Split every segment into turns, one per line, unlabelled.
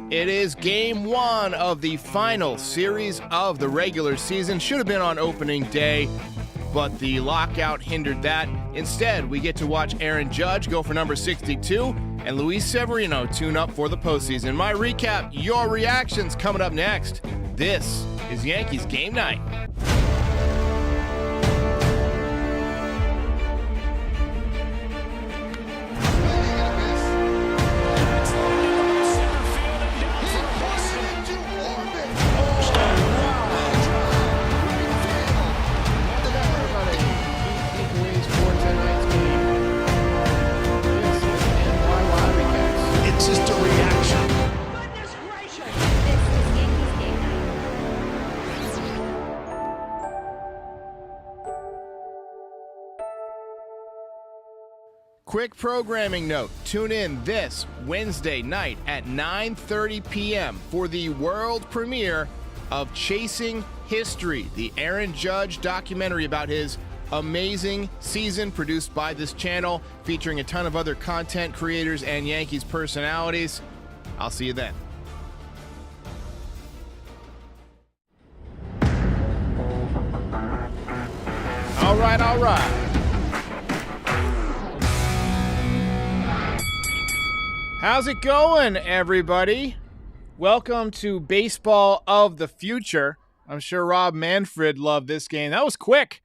It is game one of the final series of the regular season. Should have been on opening day, but the lockout hindered that. Instead, we get to watch Aaron Judge go for number 62 and Luis Severino tune up for the postseason. My recap, your reactions coming up next. This is Yankees Game Night. Quick programming note, tune in this Wednesday night at 9:30 p.m. for the world premiere of Chasing History, the Aaron Judge documentary about his amazing season produced by this channel, featuring a ton of other content creators and Yankees personalities. I'll see you then. All right. How's it going, everybody? Welcome to Baseball of the Future. I'm sure Rob Manfred loved this game. That was quick.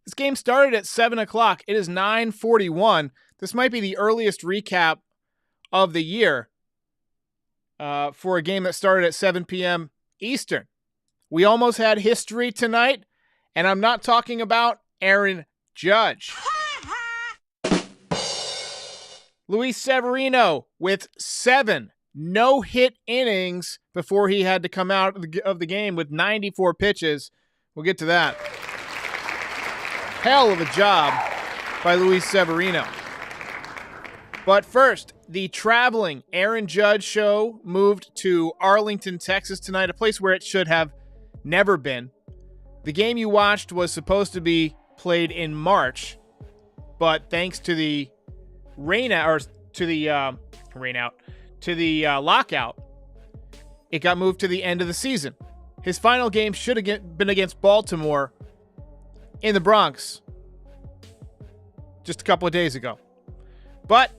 This game started at 7 o'clock. It is 9:41. This might be the earliest recap of the year for a game that started at 7 p.m. Eastern. We almost had history tonight, and I'm not talking about Aaron Judge. Luis Severino with 7 no-hit innings before he had to come out of the game with 94 pitches. We'll get to that. Hell of a job by Luis Severino. But first, the traveling Aaron Judge show moved to Arlington, Texas tonight, a place where it should have never been. The game you watched was supposed to be played in March, but thanks to the lockout, it got moved to the end of the season. His final game should have been against Baltimore in the Bronx just a couple of days ago. But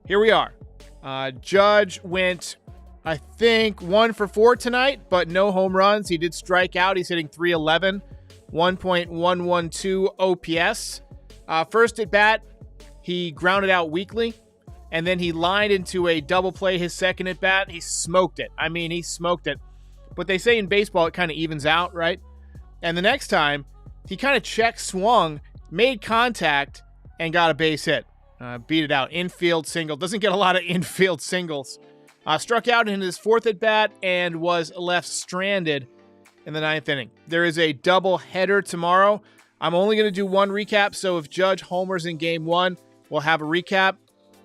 here we are. Judge went, I think, 1 for 4 tonight, but no home runs. He did strike out. He's hitting .311, 1.112 OPS. First at bat, he grounded out weakly, and then he lined into a double play his second at bat. He smoked it. He smoked it. But they say in baseball it kind of evens out, right? And the next time, he kind of check swung, made contact, and got a base hit. Beat it out. Infield single. Doesn't get a lot of infield singles. Struck out in his fourth at bat and was left stranded in the 9th inning. There is a double header tomorrow. I'm only going to do one recap, so if Judge homers in game 1, we'll have a recap.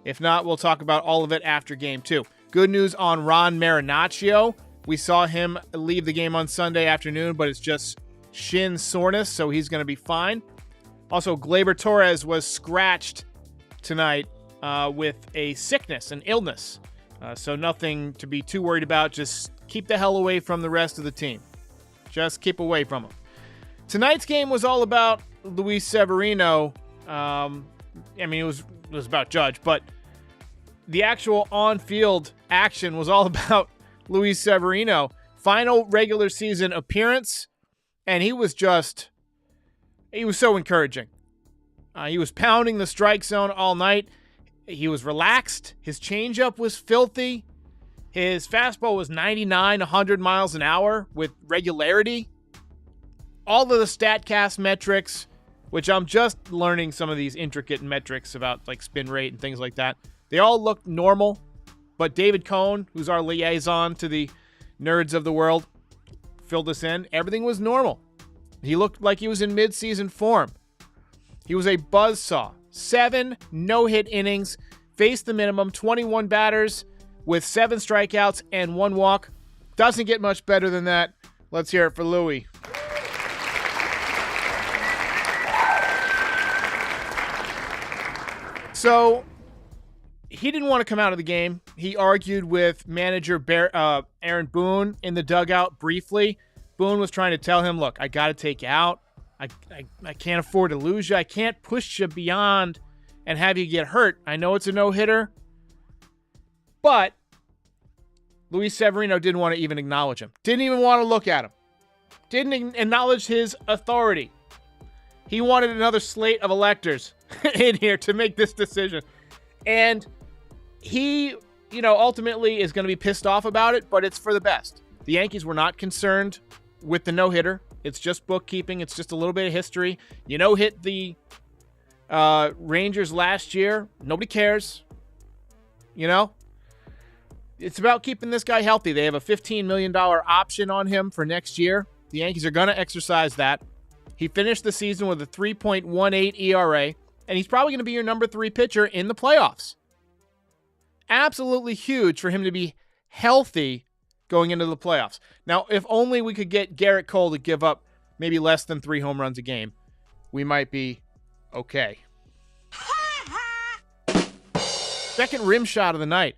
If not, we'll talk about all of it after game 2. Good news on Ron Marinaccio. We saw him leave the game on Sunday afternoon, but it's just shin soreness, so he's going to be fine. Also, Gleyber Torres was scratched tonight with a sickness, an illness. So nothing to be too worried about. Just keep the hell away from the rest of the team. Just keep away from them. Tonight's game was all about Luis Severino. It was about Judge, but the actual on-field action was all about Luis Severino. Final regular season appearance, and he was so encouraging. He was pounding the strike zone all night. He was relaxed. His changeup was filthy. His fastball was 99, 100 miles an hour with regularity. All of the StatCast metrics, which I'm just learning some of these intricate metrics about like spin rate and things like that. They all look normal, but David Cohn, who's our liaison to the nerds of the world, filled us in. Everything was normal. He looked like he was in mid-season form. He was a buzzsaw. 7 no-hit innings, faced the minimum, 21 batters with 7 strikeouts and 1 walk. Doesn't get much better than that. Let's hear it for Louie. So he didn't want to come out of the game. He argued with manager Aaron Boone in the dugout briefly. Boone was trying to tell him, look, I got to take you out. I can't afford to lose you. I can't push you beyond and have you get hurt. I know it's a no-hitter, but Luis Severino didn't want to even acknowledge him. Didn't even want to look at him. Didn't acknowledge his authority. He wanted another slate of electors in here to make this decision. And he, ultimately is going to be pissed off about it, but it's for the best. The Yankees were not concerned with the no-hitter. It's just bookkeeping. It's just a little bit of history. Hit the Rangers last year. Nobody cares. It's about keeping this guy healthy. They have a $15 million option on him for next year. The Yankees are going to exercise that. He finished the season with a 3.18 ERA, and he's probably going to be your number 3 pitcher in the playoffs. Absolutely huge for him to be healthy going into the playoffs. Now, if only we could get Garrett Cole to give up maybe less than 3 home runs a game, we might be okay. Second rim shot of the night.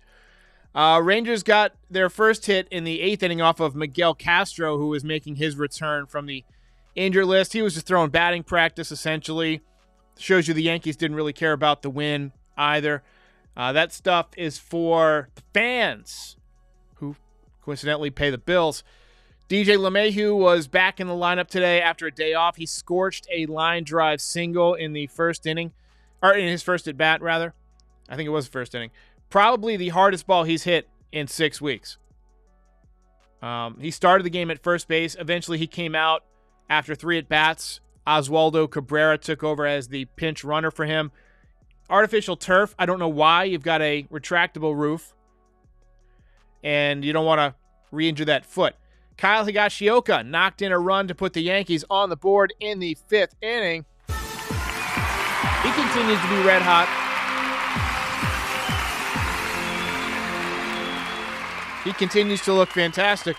Rangers got their first hit in the 8th inning off of Miguel Castro, who was making his return from the injured list. He was just throwing batting practice, essentially. Shows you the Yankees didn't really care about the win either. That stuff is for the fans, who coincidentally pay the bills. DJ LeMahieu was back in the lineup today after a day off. He scorched a line drive single in the first inning, or in his first at bat, rather. I think it was the first inning. Probably the hardest ball he's hit in 6 weeks. He started the game at first base. Eventually, he came out after 3 at-bats. Oswaldo Cabrera took over as the pinch runner for him. Artificial turf. I don't know why. You've got a retractable roof, and you don't want to re-injure that foot. Kyle Higashioka knocked in a run to put the Yankees on the board in the 5th inning. He continues to be red hot. He continues to look fantastic.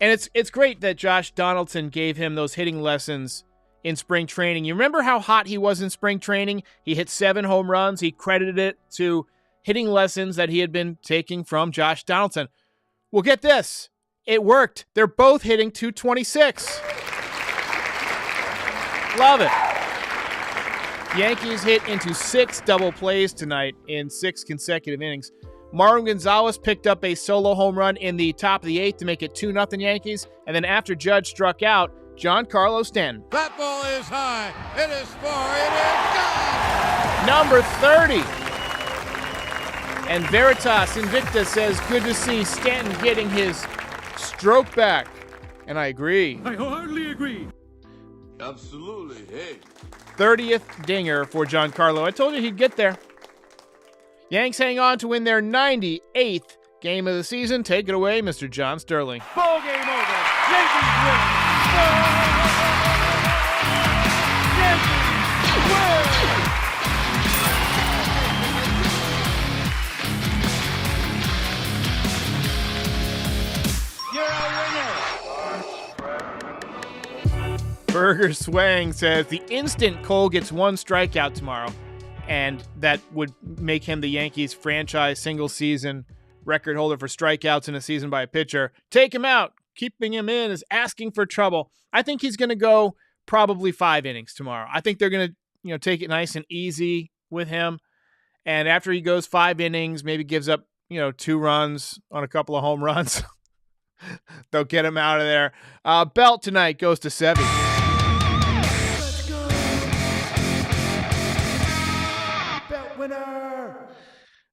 And it's great that Josh Donaldson gave him those hitting lessons in spring training. You remember how hot he was in spring training? He hit 7 home runs. He credited it to hitting lessons that he had been taking from Josh Donaldson. Well, get this. It worked. They're both hitting .226. Love it. Yankees hit into 6 double plays tonight in 6 consecutive innings. Marwin Gonzalez picked up a solo home run in the top of the 8th to make it 2-0 Yankees. And then after Judge struck out, Giancarlo Stanton.
That ball is high. It is far. It is gone.
Number 30. And Veritas Invicta says, good to see Stanton getting his stroke back. And I agree.
I wholeheartedly agree.
Absolutely. Hey.
30th dinger for Giancarlo. I told you he'd get there. Yanks hang on to win their 98th game of the season. Take it away, Mr. John Sterling.
Ball game over. Yankees win. Yankees win. You're a winner.
Burger Swang says the instant Cole gets 1 strikeout tomorrow, and that would make him the Yankees franchise single-season record holder for strikeouts in a season by a pitcher. Take him out. Keeping him in is asking for trouble. I think he's going to go probably 5 innings tomorrow. I think they're going to, take it nice and easy with him. And after he goes 5 innings, maybe gives up, 2 runs on a couple of home runs, they'll get him out of there. Belt tonight goes to Sevy.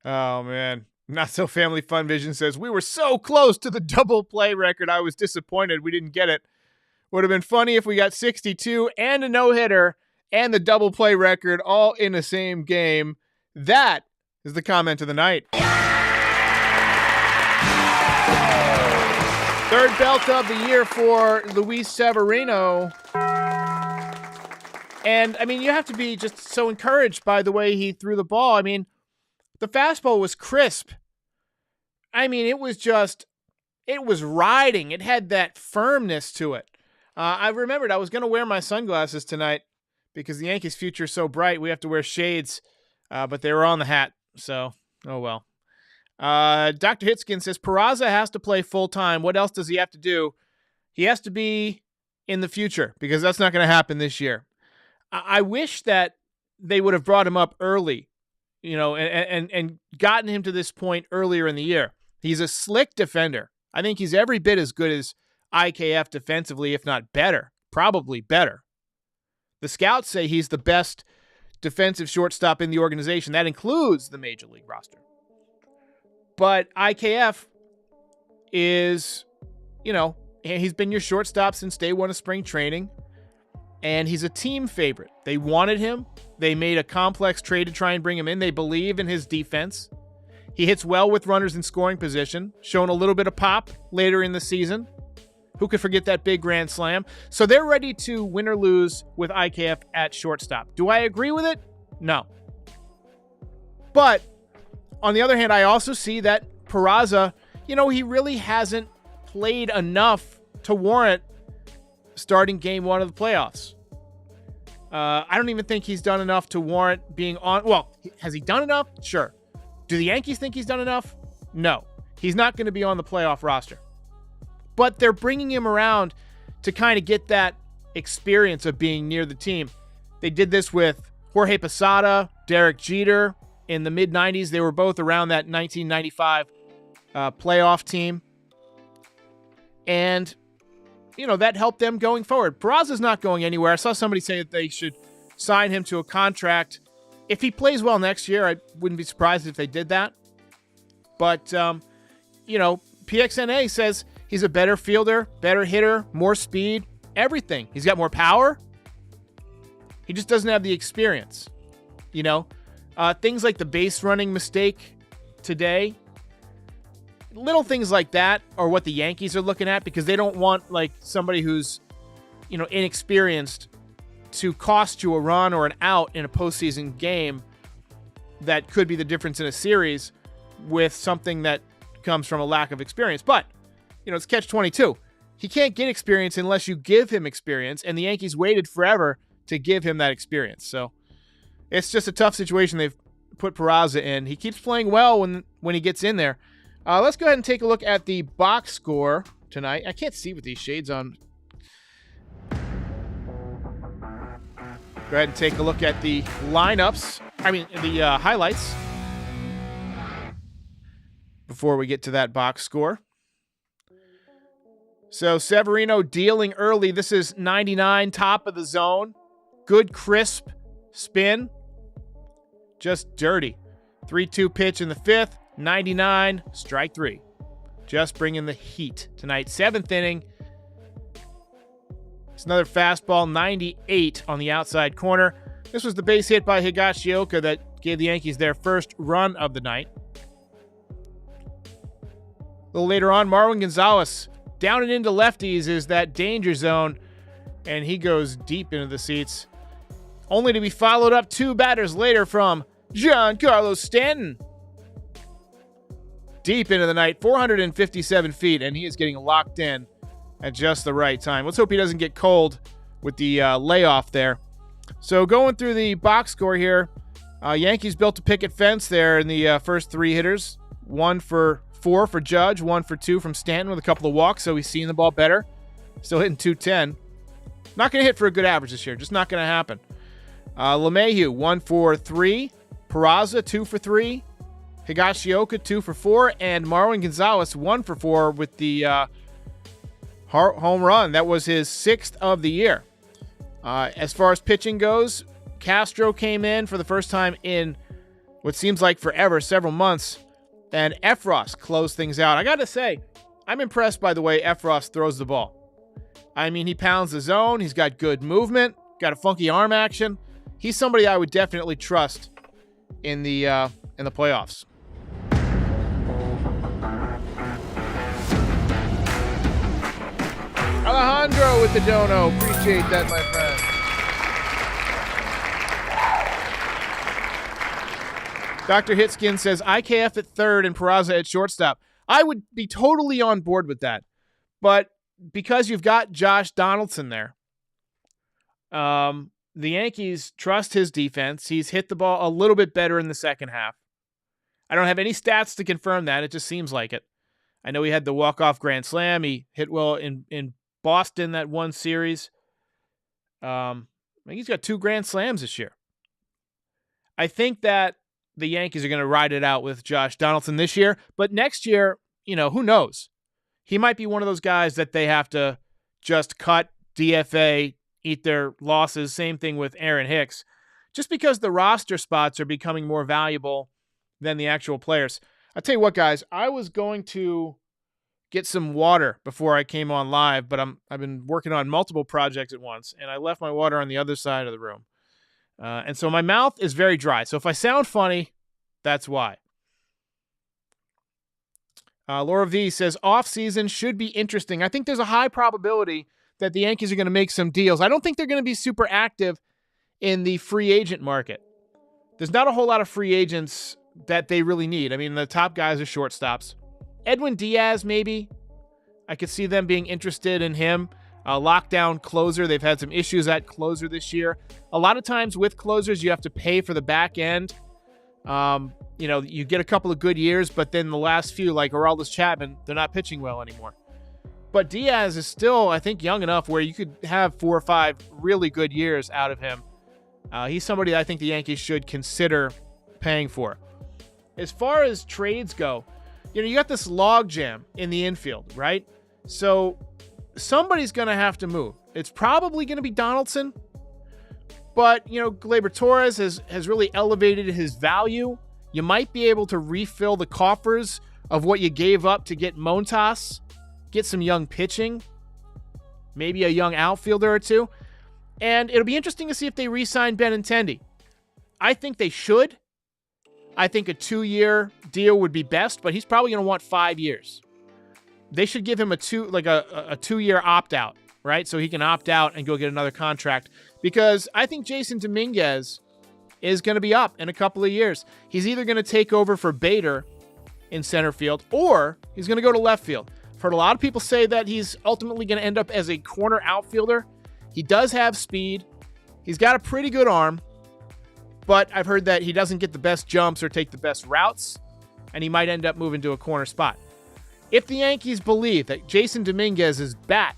Oh, man. Not So Family Fun Vision says, we were so close to the double play record. I was disappointed we didn't get it. Would have been funny if we got 62 and a no-hitter and the double play record all in the same game. That is the comment of the night. Third belt of the year for Luis Severino. And, you have to be just so encouraged by the way he threw the ball. The fastball was crisp. It was riding. It had that firmness to it. I remembered I was going to wear my sunglasses tonight because the Yankees' future is so bright. We have to wear shades, but they were on the hat. So, oh well. Dr. Hitskin says Peraza has to play full time. What else does he have to do? He has to be in the future because that's not going to happen this year. I wish that they would have brought him up early, and gotten him to this point earlier in the year. He's a slick defender. I think he's every bit as good as IKF defensively, if not better, probably better. The scouts say he's the best defensive shortstop in the organization. That includes the major league roster. But IKF is, he's been your shortstop since day one of spring training, and he's a team favorite. They wanted him. They made a complex trade to try and bring him in. They believe in his defense. He hits well with runners in scoring position, showing a little bit of pop later in the season. Who could forget that big grand slam? So they're ready to win or lose with IKF at shortstop. Do I agree with it? No. But on the other hand, I also see that Peraza, he really hasn't played enough to warrant starting game one of the playoffs. I don't even think he's done enough to warrant being on. Well, has he done enough? Sure. Do the Yankees think he's done enough? No. He's not going to be on the playoff roster. But they're bringing him around to kind of get that experience of being near the team. They did this with Jorge Posada, Derek Jeter in the mid-90s. They were both around that 1995 playoff team. And, that helped them going forward. Peraza's not going anywhere. I saw somebody say that they should sign him to a contract. If he plays well next year, I wouldn't be surprised if they did that. But, PXNA says he's a better fielder, better hitter, more speed, everything. He's got more power. He just doesn't have the experience. Things like the base running mistake today, little things like that are what the Yankees are looking at because they don't want somebody who's, inexperienced to cost you a run or an out in a postseason game that could be the difference in a series with something that comes from a lack of experience. But, it's catch-22. He can't get experience unless you give him experience, and the Yankees waited forever to give him that experience. So it's just a tough situation they've put Peraza in. He keeps playing well when he gets in there. Let's go ahead and take a look at the box score tonight. I can't see with these shades on. Go ahead and take a look at the lineups. The highlights before we get to that box score. So Severino dealing early. This is 99, top of the zone. Good crisp spin. Just dirty. 3-2 pitch in the fifth. 99, strike three. Just bringing the heat tonight. Seventh inning. It's another fastball, 98 on the outside corner. This was the base hit by Higashioka that gave the Yankees their first run of the night. A little later on, Marwin Gonzalez down and into lefties is that danger zone, and he goes deep into the seats. Only to be followed up two batters later from Giancarlo Stanton. Deep into the night, 457 feet, and he is getting locked in at just the right time. Let's hope he doesn't get cold with the layoff there. So going through the box score here, Yankees built a picket fence there in the first three hitters. 1 for 4 for Judge, 1 for 2 from Stanton with a couple of walks, so he's seeing the ball better. Still hitting 210. Not going to hit for a good average this year. Just not going to happen. LeMahieu, 1 for 3. Peraza, 2 for 3. Higashioka, 2 for 4. And Marwin Gonzalez, 1 for 4 with the home run. That was his 6th of the year. As far as pitching goes, Castro came in for the first time in what seems like forever, several months. And Efros closed things out. I got to say, I'm impressed by the way Efros throws the ball. He pounds the zone. He's got good movement, got a funky arm action. He's somebody I would definitely trust in the playoffs. Alejandro with the dono. Appreciate that, my friend. Dr. Hitskin says IKF at third and Peraza at shortstop. I would be totally on board with that. But because you've got Josh Donaldson there, the Yankees trust his defense. He's hit the ball a little bit better in the second half. I don't have any stats to confirm that. It just seems like it. I know he had the walk-off grand slam. He hit well in Boston that one series. I think he's got 2 grand slams this year. I think that the Yankees are going to ride it out with Josh Donaldson this year. But next year, who knows? He might be one of those guys that they have to just cut, DFA, eat their losses. Same thing with Aaron Hicks. Just because the roster spots are becoming more valuable than the actual players. I'll tell you what, guys. I was going to get some water before I came on live, but I've been working on multiple projects at once, and I left my water on the other side of the room. And so my mouth is very dry. So if I sound funny, that's why. Laura V says, off-season should be interesting. I think there's a high probability that the Yankees are going to make some deals. I don't think they're going to be super active in the free agent market. There's not a whole lot of free agents that they really need. I mean, the top guys are shortstops. Edwin Diaz, maybe. I could see them being interested in him. Lockdown closer. They've had some issues at closer this year. A lot of times with closers, you have to pay for the back end. You get a couple of good years, but then the last few, like Aroldis Chapman, they're not pitching well anymore. But Diaz is still, I think, young enough where you could have 4 or 5 really good years out of him. He's somebody that I think the Yankees should consider paying for. As far as trades go, you got this logjam in the infield, right? So somebody's going to have to move. It's probably going to be Donaldson. But, Gleyber Torres has really elevated his value. You might be able to refill the coffers of what you gave up to get Montas, get some young pitching, maybe a young outfielder or two. And it'll be interesting to see if they re-sign Benintendi. I think they should. I think a 2-year deal would be best, but he's probably going to want 5 years. They should give him a 2-year opt-out, right? So he can opt out and go get another contract. Because I think Jason Dominguez is going to be up in a couple of years. He's either going to take over for Bader in center field, or he's going to go to left field. I've heard a lot of people say that he's ultimately going to end up as a corner outfielder. He does have speed. He's got a pretty good arm. But I've heard that he doesn't get the best jumps or take the best routes, and he might end up moving to a corner spot. If the Yankees believe that Jason Dominguez's bat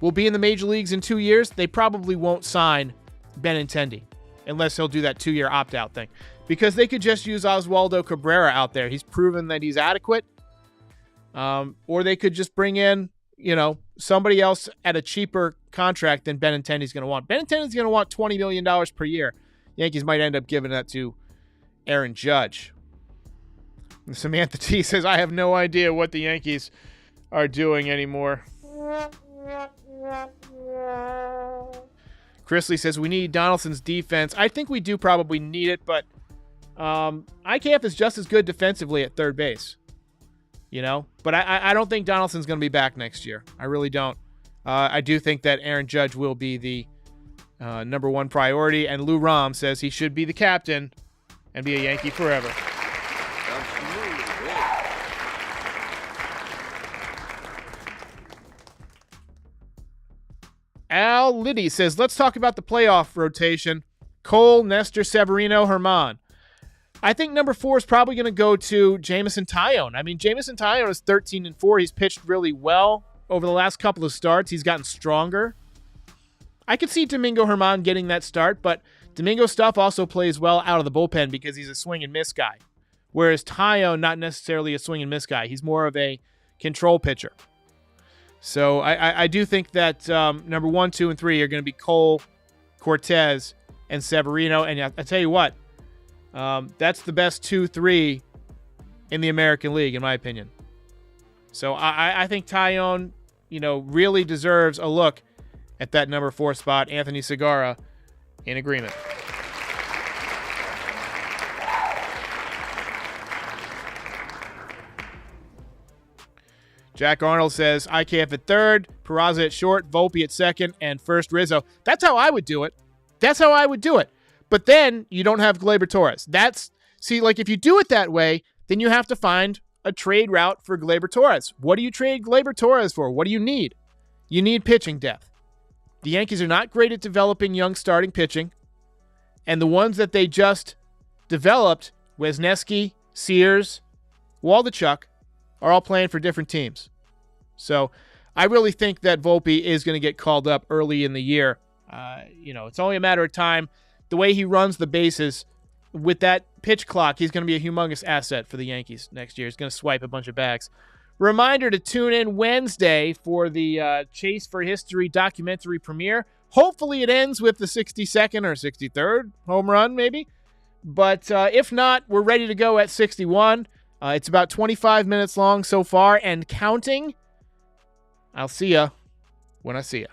will be in the major leagues in 2 years, they probably won't sign Benintendi unless he'll do that 2-year opt-out thing. Because they could just use Oswaldo Cabrera out there. He's proven that he's adequate. Or they could just bring in, somebody else at a cheaper contract than Benintendi's going to want. Benintendi's going to want $20 million per year. Yankees might end up giving that to Aaron Judge. And Samantha T says, I have no idea what the Yankees are doing anymore. Chrisley says, we need Donaldson's defense. I think we do probably need it, but IKF is just as good defensively at third base. But I don't think Donaldson's going to be back next year. I really don't. I do think that Aaron Judge will be the number 1 priority, and Lou Rom says he should be the captain and be a Yankee forever. Al Liddy says, let's talk about the playoff rotation. Cole, Nestor, Severino, Herman. I think number 4 is probably going to go to Jameson Taillon. I mean, Jameson Taillon is 13-4. He's pitched really well over the last couple of starts. He's gotten stronger. I could see Domingo Herman getting that start, but Domingo Stuff also plays well out of the bullpen because he's a swing and miss guy. Whereas Taillon, not necessarily a swing and miss guy. He's more of a control pitcher. So I do think that number 1, 2, and 3 are going to be Cole, Cortez, and Severino. And I tell you what, that's the best 2-3 in the American League, in my opinion. So I think Taillon, really deserves a look at that number 4 spot. Anthony Segura in agreement. Jack Arnold says, IKF at third, Peraza at short, Volpe at second, and first Rizzo. That's how I would do it. But then you don't have Gleyber Torres. If you do it that way, then you have to find a trade route for Gleyber Torres. What do you trade Gleyber Torres for? What do you need? You need pitching depth. The Yankees are not great at developing young starting pitching. And the ones that they just developed, Wisniewski, Sears, Waldichuk are all playing for different teams. So I really think that Volpe is going to get called up early in the year. It's only a matter of time. The way he runs the bases with that pitch clock, he's going to be a humongous asset for the Yankees next year. He's going to swipe a bunch of bags. Reminder to tune in Wednesday for the Chase for History documentary premiere. Hopefully it ends with the 62nd or 63rd home run, maybe. But if not, we're ready to go at 61. It's about 25 minutes long so far and counting. I'll see ya when I see ya.